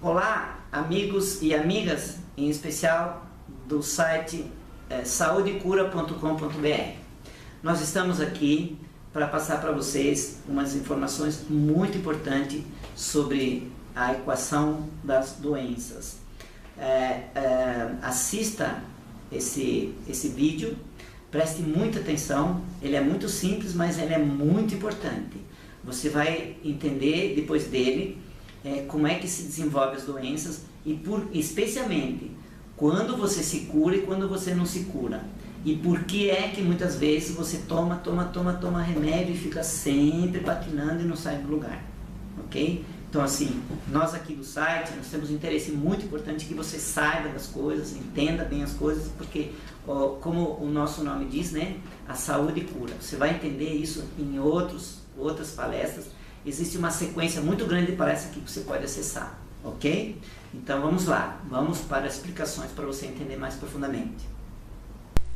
Olá, amigos e amigas, em especial do site saudecura.com.br. Nós estamos aqui para passar para vocês umas informações muito importantes sobre a equação das doenças. Assista esse vídeo, preste muita atenção, ele é muito simples, mas ele é muito importante. Você vai entender depois dele como é que se desenvolve as doenças e especialmente quando você se cura e quando você não se cura. E por que é que muitas vezes você toma remédio e fica sempre patinando e não sai do lugar, ok? Então assim, nós aqui do site, nós temos um interesse muito importante que você saiba das coisas, entenda bem as coisas, porque como o nosso nome diz, né, a saúde cura. Você vai entender isso em outras palestras. Existe uma sequência muito grande de palestras que você pode acessar, ok? Então vamos lá, vamos para as explicações para você entender mais profundamente.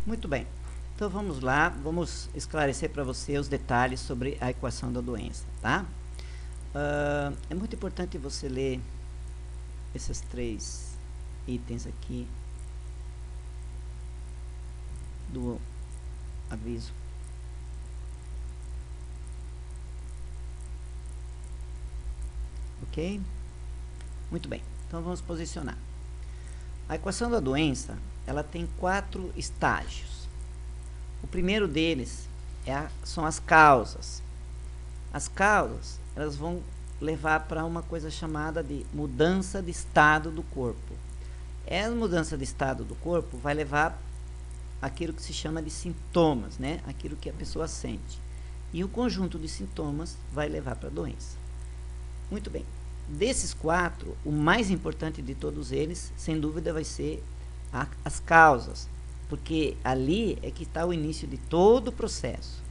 Muito bem, então vamos lá, vamos esclarecer para você os detalhes sobre a equação da doença, tá? É muito importante você ler esses 3 itens aqui do aviso. Ok? Muito bem, então vamos posicionar. A equação da doença, ela tem 4 estágios. O primeiro deles são as causas. As causas, elas vão levar para uma coisa chamada de mudança de estado do corpo. Essa mudança de estado do corpo vai levar aquilo que se chama de sintomas, né? Aquilo que a pessoa sente. E o conjunto de sintomas vai levar para a doença. Muito bem. Desses 4, o mais importante de todos eles, sem dúvida, vai ser as causas, porque ali é que está o início de todo o processo.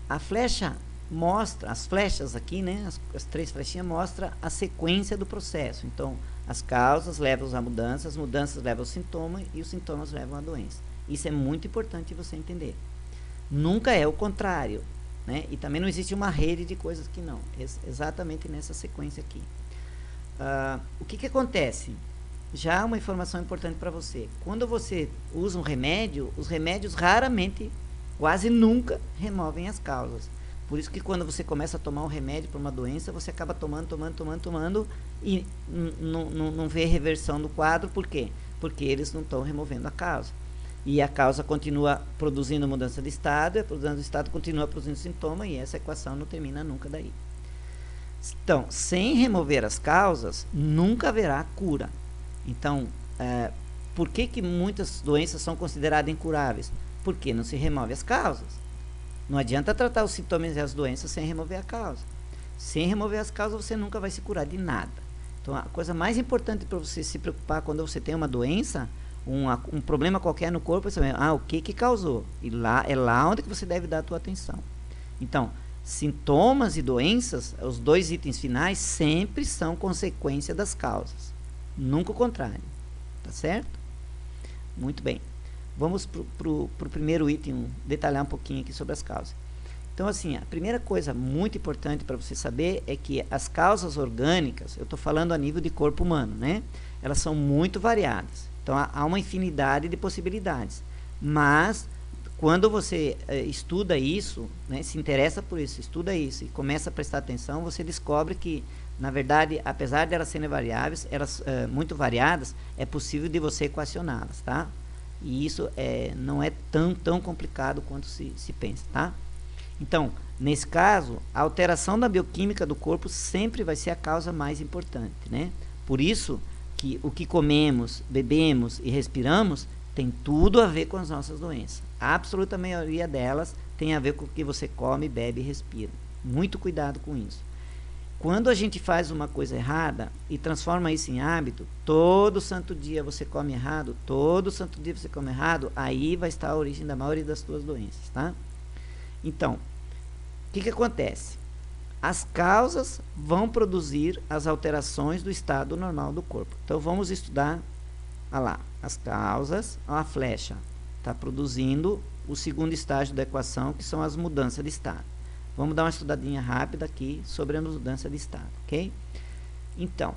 A flecha mostra, as flechas aqui, né, as 3 flechinhas mostram a sequência do processo. Então, as causas levam a mudanças, as mudanças levam ao sintoma e os sintomas levam à doença. Isso é muito importante você entender. Nunca é o contrário. Né? E também não existe uma rede de coisas que não, exatamente nessa sequência aqui. O que acontece? Já uma informação importante para você. Quando você usa um remédio, os remédios raramente, quase nunca, removem as causas. Por isso que quando você começa a tomar um remédio para uma doença, você acaba tomando e não vê reversão do quadro. Por quê? Porque eles não estão removendo a causa. E a causa continua produzindo mudança de estado, e a mudança de estado continua produzindo sintoma, e essa equação não termina nunca daí. Então, sem remover as causas, nunca haverá cura. Então, por que muitas doenças são consideradas incuráveis? Porque não se remove as causas. Não adianta tratar os sintomas e as doenças sem remover a causa. Sem remover as causas, você nunca vai se curar de nada. Então, a coisa mais importante para você se preocupar quando você tem uma doença, um problema qualquer no corpo, você vai, o que causou? E é lá onde que você deve dar a tua atenção. Então, sintomas e doenças, os 2 itens finais, sempre são consequência das causas. Nunca o contrário. Tá certo? Muito bem. Vamos pro primeiro item, detalhar um pouquinho aqui sobre as causas. Então, assim, a primeira coisa muito importante para você saber é que as causas orgânicas, eu estou falando a nível de corpo humano, né? Elas são muito variadas. Então, há uma infinidade de possibilidades. Mas, quando você estuda isso, né, se interessa por isso, estuda isso e começa a prestar atenção, você descobre que, na verdade, apesar de elas serem variáveis, elas muito variadas, é possível de você equacioná-las, tá? E isso não é tão complicado quanto se pensa, tá? Então, nesse caso, a alteração da bioquímica do corpo sempre vai ser a causa mais importante, né? Por isso que o que comemos, bebemos e respiramos tem tudo a ver com as nossas doenças. A absoluta maioria delas tem a ver com o que você come, bebe e respira. Muito cuidado com isso. Quando a gente faz uma coisa errada e transforma isso em hábito, todo santo dia você come errado, todo santo dia você come errado, aí vai estar a origem da maioria das suas doenças, tá? Então, o que acontece? As causas vão produzir as alterações do estado normal do corpo. Então, vamos estudar, olha lá, as causas, a flecha está produzindo o segundo estágio da equação, que são as mudanças de estado. Vamos dar uma estudadinha rápida aqui sobre a mudança de estado, ok? Então,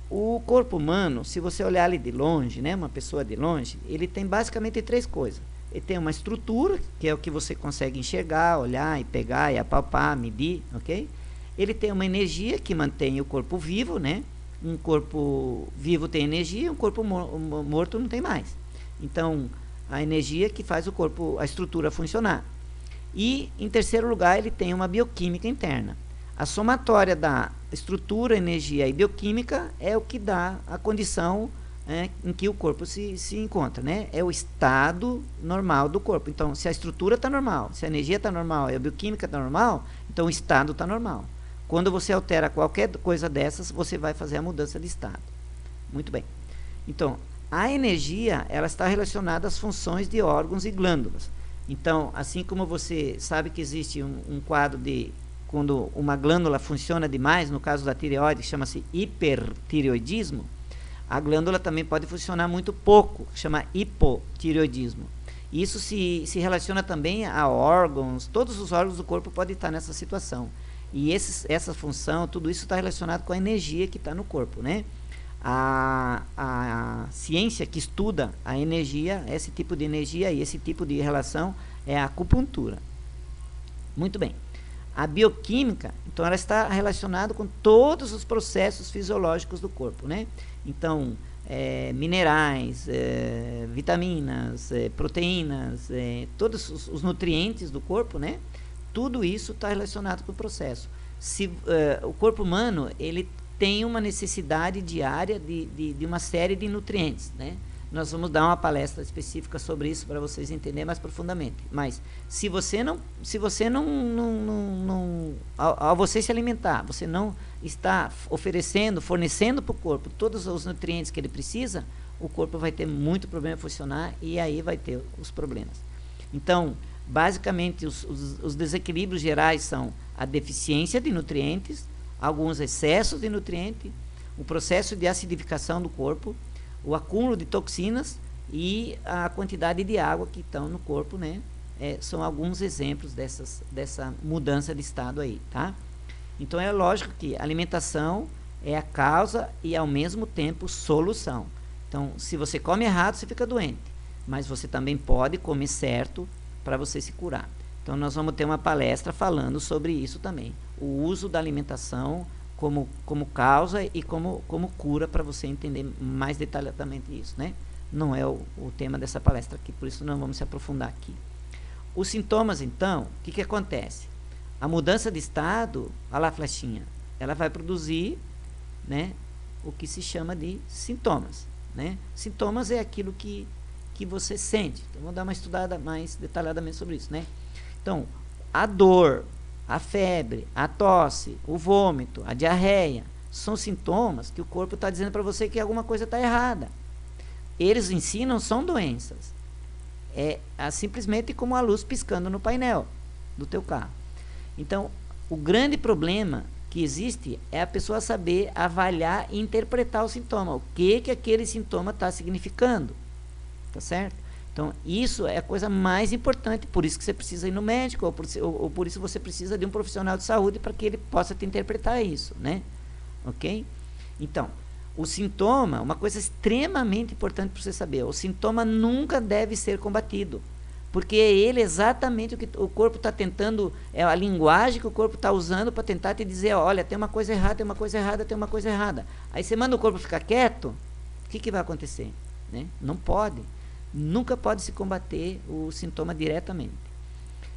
o corpo humano, se você olhar ele de longe, né, uma pessoa de longe, ele tem basicamente três coisas. Ele tem uma estrutura, que é o que você consegue enxergar, olhar e pegar e apalpar, medir, ok? Ele tem uma energia que mantém o corpo vivo, né? Um corpo vivo tem energia, um corpo morto não tem mais. Então, a energia que faz o corpo, a estrutura funcionar. E, em terceiro lugar, ele tem uma bioquímica interna. A somatória da estrutura, energia e bioquímica é o que dá a condição em que o corpo se encontra, né? É o estado normal do corpo. Então, se a estrutura está normal, se a energia está normal e a bioquímica está normal, então o estado está normal. Quando você altera qualquer coisa dessas, você vai fazer a mudança de estado. Muito bem. Então, a energia, ela está relacionada às funções de órgãos e glândulas. Então, assim como você sabe que existe um quadro de quando uma glândula funciona demais, no caso da tireoide, chama-se hipertireoidismo, a glândula também pode funcionar muito pouco, chama hipotireoidismo. Isso se relaciona também a órgãos, todos os órgãos do corpo podem estar nessa situação. E essa função, tudo isso está relacionado com a energia que está no corpo, né? A ciência que estuda a energia, esse tipo de energia e esse tipo de relação é a acupuntura. Muito bem. A bioquímica, então, ela está relacionada com todos os processos fisiológicos do corpo, né? Então, minerais, vitaminas, proteínas, todos os nutrientes do corpo, né? Tudo isso está relacionado com o processo. O corpo humano, ele tem uma necessidade diária de uma série de nutrientes, né? Nós vamos dar uma palestra específica sobre isso para vocês entenderem mais profundamente. Mas se você não ao você se alimentar, você não está fornecendo para o corpo todos os nutrientes que ele precisa, o corpo vai ter muito problema em funcionar e aí vai ter os problemas. Então, basicamente, os desequilíbrios gerais são a deficiência de nutrientes, alguns excessos de nutrientes, o processo de acidificação do corpo, o acúmulo de toxinas e a quantidade de água que estão no corpo, né? São alguns exemplos dessa mudança de estado aí, tá? Então, é lógico que a alimentação é a causa e, ao mesmo tempo, solução. Então, se você come errado, você fica doente. Mas você também pode comer certo para você se curar. Então, nós vamos ter uma palestra falando sobre isso também. O uso da alimentação como causa e como cura, para você entender mais detalhadamente isso, né? Não é o tema dessa palestra aqui, por isso não vamos se aprofundar aqui. Os sintomas, então, o que acontece? A mudança de estado, olha lá a flechinha, ela vai produzir, né, o que se chama de sintomas, né? Sintomas é aquilo que você sente. Então, vamos dar uma estudada mais detalhadamente sobre isso, né? Então, a dor, a febre, a tosse, o vômito, a diarreia, são sintomas que o corpo está dizendo para você que alguma coisa está errada. Eles em si não são doenças. É simplesmente como a luz piscando no painel do teu carro. Então, o grande problema que existe é a pessoa saber avaliar e interpretar o sintoma. O que aquele sintoma está significando. Tá certo? Então, isso é a coisa mais importante, por isso que você precisa ir no médico, ou por isso você precisa de um profissional de saúde para que ele possa te interpretar isso, né? Ok? Então, o sintoma, uma coisa extremamente importante para você saber, o sintoma nunca deve ser combatido, porque é ele exatamente o que o corpo está tentando, é a linguagem que o corpo está usando para tentar te dizer, olha, tem uma coisa errada, tem uma coisa errada, tem uma coisa errada. Aí você manda o corpo ficar quieto, o que vai acontecer? Né? Não pode. Nunca pode se combater o sintoma diretamente.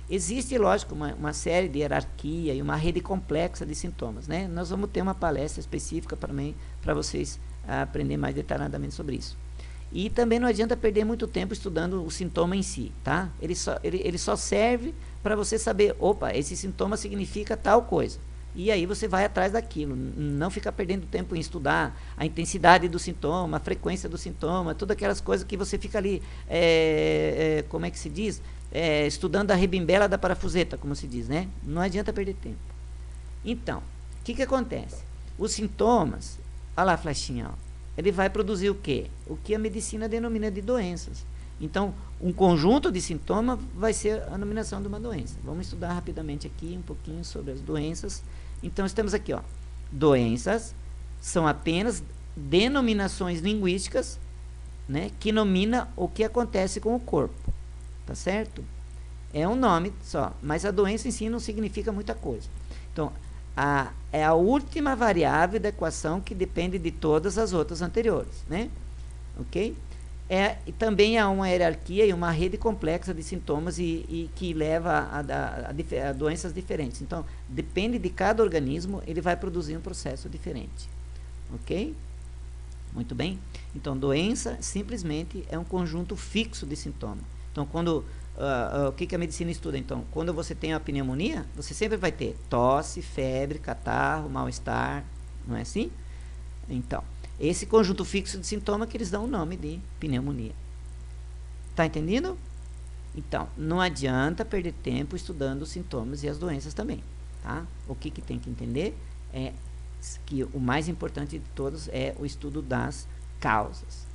Existe, lógico, uma série de hierarquia e uma rede complexa de sintomas, né? Nós vamos ter uma palestra específica para vocês aprender mais detalhadamente sobre isso. E também não adianta perder muito tempo estudando o sintoma em si, tá? Ele só serve para você saber, opa, esse sintoma significa tal coisa. E aí você vai atrás daquilo, não fica perdendo tempo em estudar a intensidade do sintoma, a frequência do sintoma, todas aquelas coisas que você fica ali, como é que se diz? Estudando a rebimbela da parafuseta, como se diz, né? Não adianta perder tempo. Então, o que acontece? Os sintomas, olha lá a flechinha, ó, ele vai produzir o quê? O que a medicina denomina de doenças. Então, um conjunto de sintomas vai ser a denominação de uma doença. Vamos estudar rapidamente aqui um pouquinho sobre as doenças. Então, estamos aqui, ó. Doenças são apenas denominações linguísticas, né, que nomina o que acontece com o corpo. Tá certo? É um nome só, mas a doença em si não significa muita coisa. Então, é a última variável da equação que depende de todas as outras anteriores, né? Ok? E também há uma hierarquia e uma rede complexa de sintomas e que leva a doenças diferentes. Então, depende de cada organismo, ele vai produzir um processo diferente. Ok? Muito bem? Então, doença simplesmente é um conjunto fixo de sintomas. Então, o que a medicina estuda? Então, quando você tem a pneumonia, você sempre vai ter tosse, febre, catarro, mal-estar, não é assim? Então, esse conjunto fixo de sintomas que eles dão o nome de pneumonia. Tá entendendo? Então, não adianta perder tempo estudando os sintomas e as doenças também, tá? O que tem que entender é que o mais importante de todos é o estudo das causas.